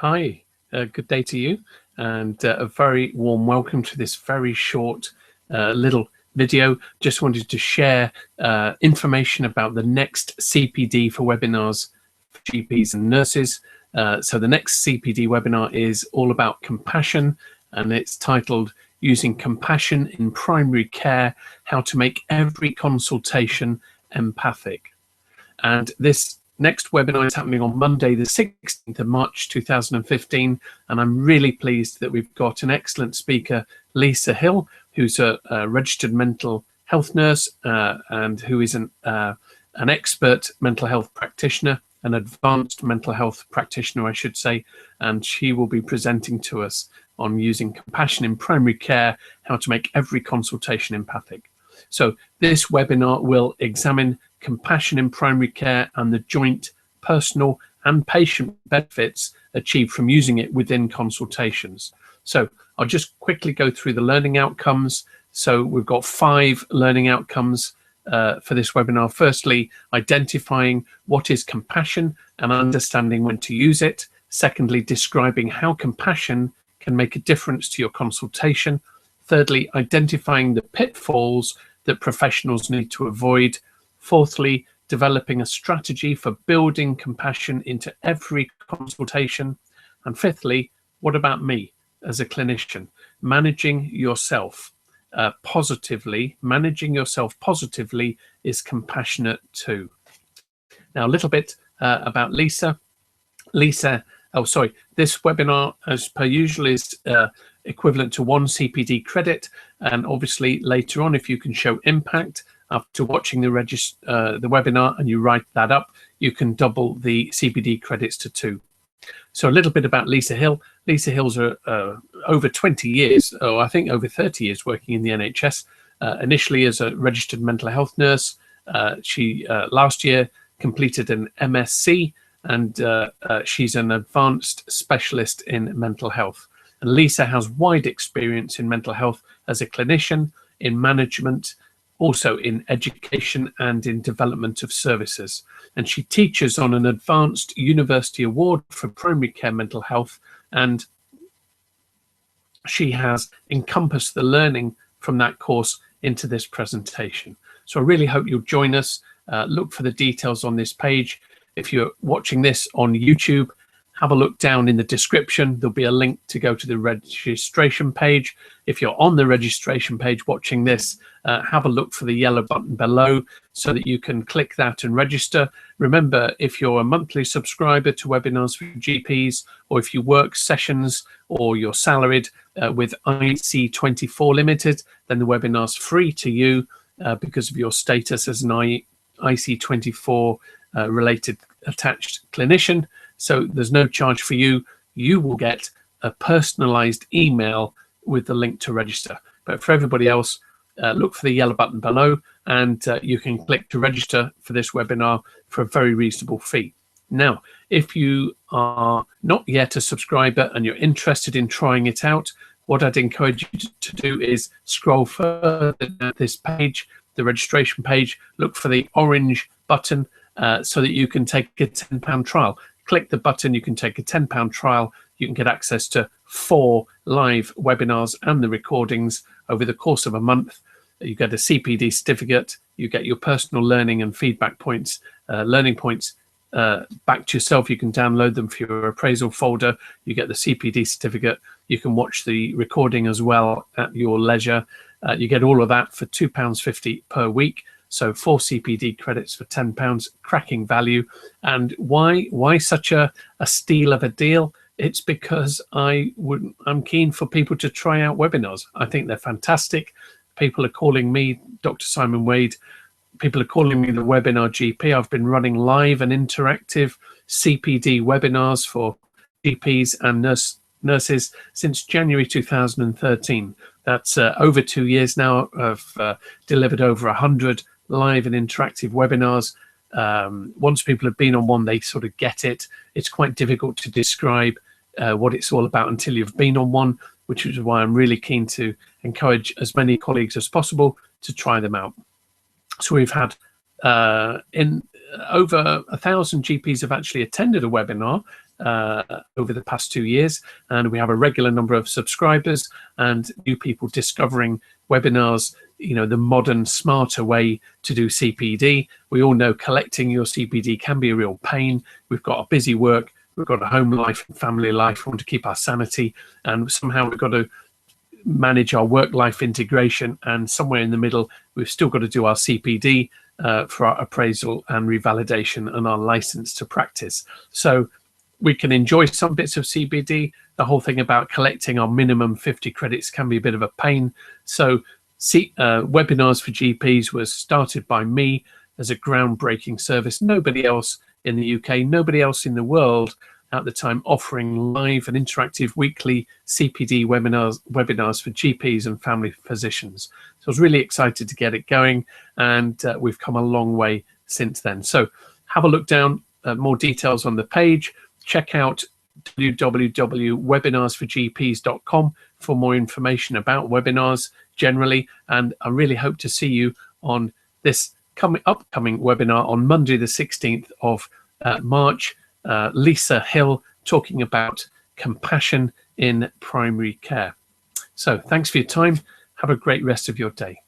Hi, good day to you, and a very warm welcome to this very short little video. Just wanted to share information about the next CPD for webinars for GPs and nurses. So the next CPD webinar is all about compassion, and it's titled Using Compassion in Primary Care, How to Make Every Consultation Empathic. And this next webinar is happening on Monday, the 16th of March 2015, and I'm really pleased that we've got an excellent speaker, Lisa Hill, who's a registered mental health nurse and who is an expert mental health practitioner, an advanced mental health practitioner, I should say, and she will be presenting to us on using compassion in primary care, how to make every consultation empathic. So this webinar will examine compassion in primary care and the joint personal and patient benefits achieved from using it within consultations. So I'll just quickly go through the learning outcomes. So we've got 5 learning outcomes for this webinar. Firstly, identifying what is compassion and understanding when to use it. Secondly, describing how compassion can make a difference to your consultation. Thirdly, identifying the pitfalls that professionals need to avoid. Fourthly, developing a strategy for building compassion into every consultation. And fifthly, what about me as a clinician? Managing yourself positively. Managing yourself positively is compassionate too. Now, a little bit about Lisa. This webinar, as per usual, is equivalent to 1 CPD credit, and obviously later on, if you can show impact after watching the webinar and you write that up, you can double the CPD credits to 2. So a little bit about Lisa Hill. Lisa Hill's over 20 years, or I think over 30 years working in the NHS, initially as a registered mental health nurse. She last year completed an MSc, and she's an advanced specialist in mental health. And Lisa has wide experience in mental health as a clinician, in management, also in education and in development of services. And she teaches on an advanced university award for primary care mental health, and she has encompassed the learning from that course into this presentation. So I really hope you'll join us. Look for the details on this page. If you're watching this on YouTube, have a look down in the description. There'll be a link to go to the registration page. If you're on the registration page watching this, have a look for the yellow button below so that you can click that and register. Remember, if you're a monthly subscriber to webinars for GPs, or if you work sessions or you're salaried with IC24 Limited, then the webinar's free to you because of your status as an IC24 related attached clinician. So there's no charge for you. You will get a personalized email with the link to register. But for everybody else, look for the yellow button below, and you can click to register for this webinar for a very reasonable fee. Now, if you are not yet a subscriber and you're interested in trying it out, what I'd encourage you to do is scroll further down this page, the registration page, look for the orange button so that you can take a £10 trial. Click the button, you can take a £10 trial. You can get access to 4 live webinars and the recordings over the course of a month. You get a CPD certificate, you get your personal learning and feedback points, learning points back to yourself. You can download them for your appraisal folder. You get the CPD certificate. You can watch the recording as well at your leisure. You get all of that for £2.50 per week. So 4 CPD credits for £10, cracking value. And why such a steal of a deal? It's because I'm keen for people to try out webinars. I think they're fantastic. People are calling me, Dr. Simon Wade, people are calling me the webinar GP. I've been running live and interactive CPD webinars for GPs and nurses since January 2013. That's over 2 years now. I've delivered over 100 live and interactive webinars. Once people have been on one, they sort of get it. It's quite difficult to describe what it's all about until you've been on one, which is why I'm really keen to encourage as many colleagues as possible to try them out. So we've had over 1,000 GPs have actually attended a webinar over the past 2 years, and we have a regular number of subscribers and new people discovering webinars, the modern, smarter way to do CPD. We all know collecting your CPD can be a real pain. We've got a busy work, we've got a home life and family life, we want to keep our sanity, and somehow we've got to manage our work-life integration, and somewhere in the middle we've still got to do our CPD for our appraisal and revalidation and our license to practice. So we can enjoy some bits of CPD. The whole thing about collecting our minimum 50 credits can be a bit of a pain. So Webinars for GPs was started by me as a groundbreaking service. Nobody else in the UK, nobody else in the world at the time offering live and interactive weekly CPD webinars for GPs and family physicians. So I was really excited to get it going, and we've come a long way since then. So have a look down at more details on the page. Check out www.webinarsforgps.com for more information about webinars generally, and I really hope to see you on this upcoming webinar on Monday the 16th of March. Lisa Hill talking about compassion in primary care. So thanks for your time. Have a great rest of your day.